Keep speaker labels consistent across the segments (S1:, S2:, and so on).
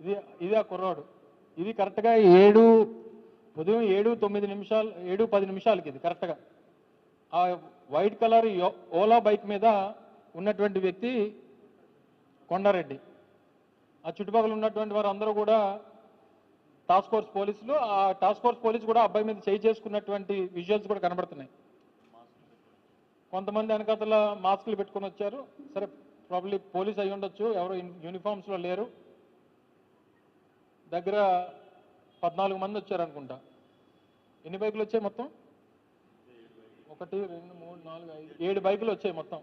S1: ఇది ఇది ఆ కుర్రాడు. ఇది కరెక్ట్గా ఉదయం 7:09 7:10 నిమిషాలకి ఇది కరెక్ట్గా ఆ వైట్ కలర్ ఓలా బైక్ మీద ఉన్నటువంటి వ్యక్తి కొండారెడ్డి. ఆ చుట్టుపక్కల ఉన్నటువంటి వారు అందరూ కూడా టాస్క్ ఫోర్స్ పోలీసులు. ఆ టాస్క్ ఫోర్స్ పోలీసు కూడా అబ్బాయి మీద చేయి చేసుకున్నటువంటి విజువల్స్ కూడా కనబడుతున్నాయి. కొంతమంది వెనకాతల మాస్కులు పెట్టుకొని వచ్చారు. సరే, ప్రాబ్లీ పోలీస్ అయి ఉండొచ్చు, ఎవరు యూనిఫామ్స్లో లేరు. దగ్గర 14 మంది వచ్చారు అనుకుంటా. ఎన్ని బైకులు వచ్చాయి మొత్తం? 1 2 3 4 5 7 బైకులు వచ్చాయి మొత్తం.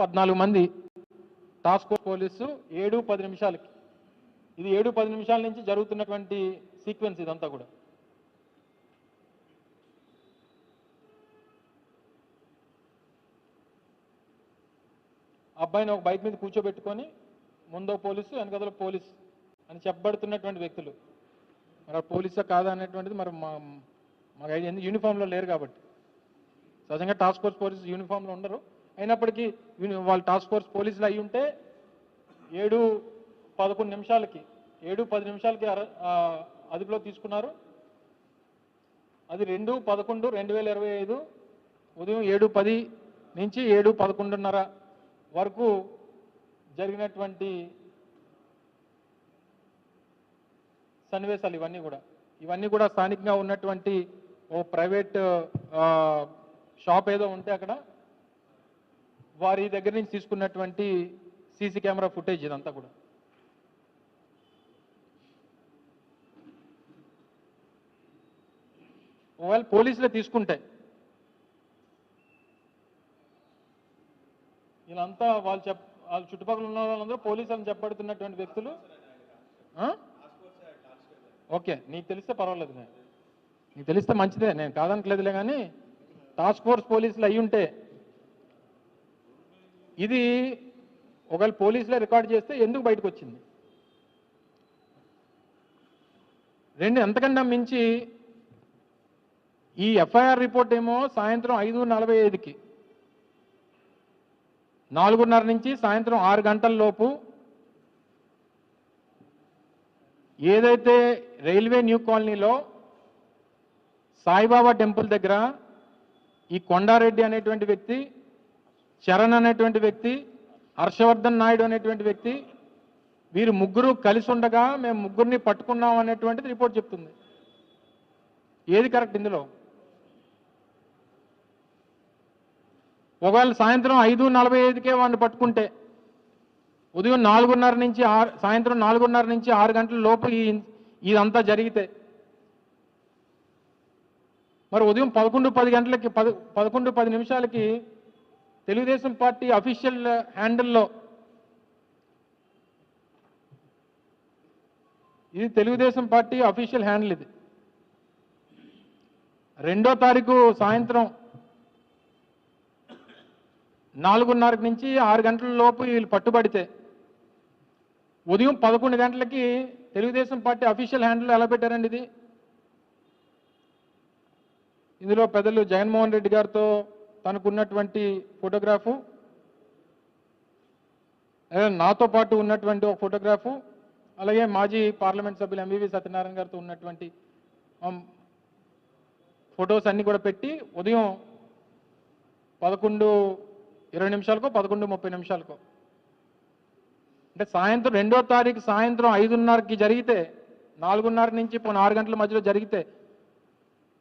S1: 14 మంది టాస్క్ ఫోర్స్ పోలీసు 7:10 నిమిషాలకి. ఇది 7:10 నిమిషాల నుంచి జరుగుతున్నటువంటి సీక్వెన్స్ ఇదంతా కూడా. అబ్బాయిని ఒక బైక్ మీద కూర్చోబెట్టుకొని ముందో పోలీసు వెనకదల పోలీస్ అని చెప్పబడుతున్నటువంటి వ్యక్తులు. మరి ఆ పోలీసా కాదా అనేటువంటిది మరి మాకు ఐడియా, యూనిఫామ్లో లేరు కాబట్టి. సహజంగా టాస్క్ ఫోర్స్ పోలీసు యూనిఫామ్లో ఉండరు. అయినప్పటికీ వాళ్ళు టాస్క్ ఫోర్స్ పోలీసులు అయి ఉంటే 7:11 నిమిషాలకి 7:10 నిమిషాలకి అదుపులో తీసుకున్నారు. అది 2/11/2025 ఉదయం 7:10 నుంచి 7:11:30 వరకు జరిగినటువంటి సన్నివేశాలు ఇవన్నీ కూడా స్థానికంగా ఉన్నటువంటి ఓ ప్రైవేట్ షాప్ ఏదో ఉంటే అక్కడ వారి దగ్గర నుంచి తీసుకున్నటువంటి సీసీ కెమెరా ఫుటేజ్ ఇదంతా కూడా. ఒకవేళ పోలీసులే తీసుకుంటే వీళ్ళంతా వాళ్ళ చుట్టుపక్కల ఉన్న వాళ్ళందరూ పోలీసులను చెప్పబడుతున్నటువంటి వ్యక్తులు. ఓకే, నీకు తెలిస్తే పర్వాలేదు, నీకు తెలిస్తే మంచిదే, నేను కాదనట్లేదులే. కానీ టాస్క్ ఫోర్స్ పోలీసులు అయి ఉంటే ఇది ఒకవేళ పోలీసులే రికార్డ్ చేస్తే ఎందుకు బయటకు వచ్చింది? ఎంతకన్నా మించి ఈ ఎఫ్ఐఆర్ రిపోర్ట్ ఏమో సాయంత్రం 5:45కి 4:30 నుంచి సాయంత్రం 6 గంటల లోపు ఏదైతే రైల్వే న్యూ కాలనీలో సాయిబాబా టెంపుల్ దగ్గర ఈ కొండారెడ్డి అనేటువంటి వ్యక్తి, చరణ్ అనేటువంటి వ్యక్తి, హర్షవర్ధన్ నాయుడు అనేటువంటి వ్యక్తి, వీరు ముగ్గురు కలిసి ఉండగా మేము ముగ్గురిని పట్టుకున్నాం అనేటువంటిది రిపోర్ట్ చెప్తుంది. ఏది కరెక్ట్ ఇందులో? ఒకవేళ సాయంత్రం 5:45కే వాడిని పట్టుకుంటే ఉదయం 4:30 నుంచి సాయంత్రం 4:30 నుంచి 6 గంటల లోపు ఇదంతా జరిగితే మరి ఉదయం 11:10 గంటలకి 11:10 నిమిషాలకి తెలుగుదేశం పార్టీ అఫీషియల్ హ్యాండిల్లో, ఇది తెలుగుదేశం పార్టీ అఫీషియల్ హ్యాండిల్, ఇది 2వ తారీఖు సాయంత్రం 4:30 నుంచి 6 గంటల లోపు వీళ్ళు పట్టుబడితే ఉదయం 11 గంటలకి తెలుగుదేశం పార్టీ అఫీషియల్ హ్యాండిల్ ఎలా పెట్టారండి ఇది? ఇందులో పెద్దలు జగన్మోహన్ రెడ్డి గారితో తనకున్నటువంటి ఫోటోగ్రాఫు, నాతో పాటు ఉన్నటువంటి ఒక ఫోటోగ్రాఫు, అలాగే మాజీ పార్లమెంట్ సభ్యులు ఎంవివి సత్యనారాయణ గారితో ఉన్నటువంటి ఫొటోస్ అన్నీ కూడా పెట్టి ఉదయం 11:20 నిమిషాలకో 11:30 నిమిషాలకో, అంటే సాయంత్రం 2వ తారీఖు సాయంత్రం 5:30కి జరిగితే 4:30 నుంచి 6 గంటల మధ్యలో జరిగితే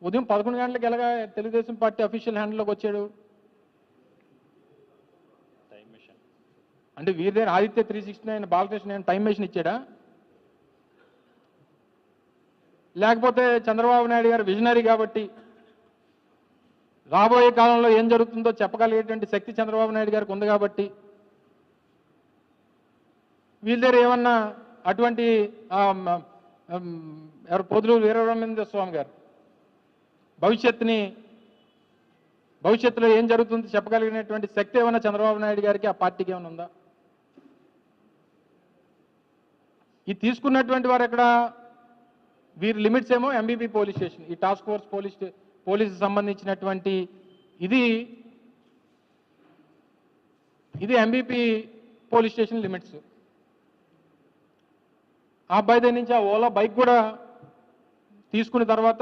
S1: ఉదయం 11 గంటలకు ఎలాగా తెలుగుదేశం పార్టీ అఫీషియల్ హ్యాండిల్లోకి వచ్చాడు? అంటే వీరిదే ఆదిత్య 369 బాలకృష్ణ టైం మెషిన్ ఇచ్చాడా? లేకపోతే చంద్రబాబు నాయుడు గారు విజనరీ కాబట్టి రాబోయే కాలంలో ఏం జరుగుతుందో చెప్పగలిగేటువంటి శక్తి చంద్రబాబు నాయుడు గారికి ఉంది కాబట్టి వీళ్ళ దగ్గర ఏమన్నా అటువంటి ఎవరు పొదులు వీరబ్రహ్మేంద్ర స్వామి గారు భవిష్యత్తులో ఏం జరుగుతుందో చెప్పగలిగినటువంటి శక్తి ఏమన్నా చంద్రబాబు నాయుడు గారికి ఆ పార్టీకి ఏమైనా ఉందా? ఈ తీసుకున్నటువంటి వారు ఎక్కడ? వీరి లిమిట్స్ ఏమో ఎంబీపీ పోలీస్ స్టేషన్, ఈ టాస్క్ ఫోర్స్ పోలీసు సంబంధించినటువంటి ఇది ఎంబీపీ పోలీస్ స్టేషన్ లిమిట్స్. ఆ అబ్బాయి దగ్గర నుంచి ఆ ఓలా బైక్ కూడా తీసుకున్న తర్వాత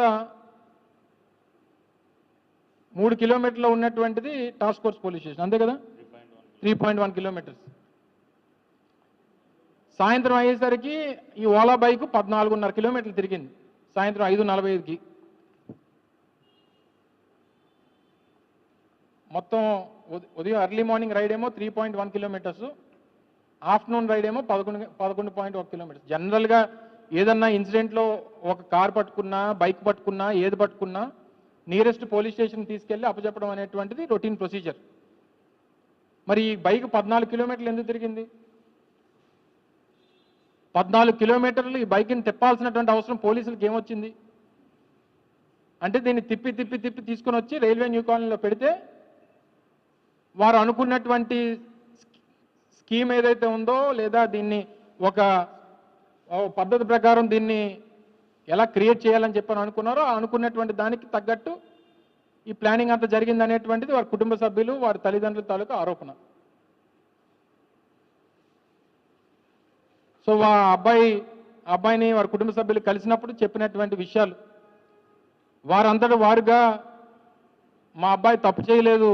S1: 3 కిలోమీటర్లో ఉన్నటువంటిది టాస్క్ ఫోర్స్ పోలీస్ స్టేషన్, అంతే కదా, 3.1 కిలోమీటర్స్. సాయంత్రం అయ్యేసరికి ఈ ఓలా బైక్ 14.5 కిలోమీటర్లు తిరిగింది సాయంత్రం 5:45కి. మొత్తం ఉదయం ఎర్లీ మార్నింగ్ రైడ్ ఏమో 3.1 కిలోమీటర్స్, ఆఫ్టర్నూన్ రైడ్ ఏమో 11.1 కిలోమీటర్స్. జనరల్గా ఏదన్నా ఇన్సిడెంట్లో ఒక కార్ పట్టుకున్నా, బైక్ పట్టుకున్నా, ఏది పట్టుకున్నా నియరెస్ట్ పోలీస్ స్టేషన్ తీసుకెళ్లి అప్పచెప్పడం అనేటువంటిది రొటీన్ ప్రొసీజర్. మరి ఈ బైక్ 14 కిలోమీటర్లు ఎందుకు తిరిగింది? 14 కిలోమీటర్లు ఈ బైక్ని తిప్పాల్సినటువంటి అవసరం పోలీసులకు ఏమొచ్చింది అంటే, దీన్ని తిప్పి తిప్పి తిప్పి తీసుకొని వచ్చి రైల్వే న్యూ కాలనీలో పెడితే వారు అనుకున్నటువంటి స్కీమ్ ఏదైతే ఉందో, లేదా దీన్ని ఒక పద్ధతి ప్రకారం దీన్ని ఎలా క్రియేట్ చేయాలని చెప్పని అనుకున్నారో, అనుకున్నటువంటి దానికి తగ్గట్టు ఈ ప్లానింగ్ అంతా జరిగింది అనేటువంటిది వారి కుటుంబ సభ్యులు, వారి తల్లిదండ్రుల తాలూకా ఆరోపణ. సో ఆ అబ్బాయిని వారి కుటుంబ సభ్యులు కలిసినప్పుడు చెప్పినటువంటి విషయాలు, వారంతటా వారుగా మా అబ్బాయి తప్పు చేయలేదు,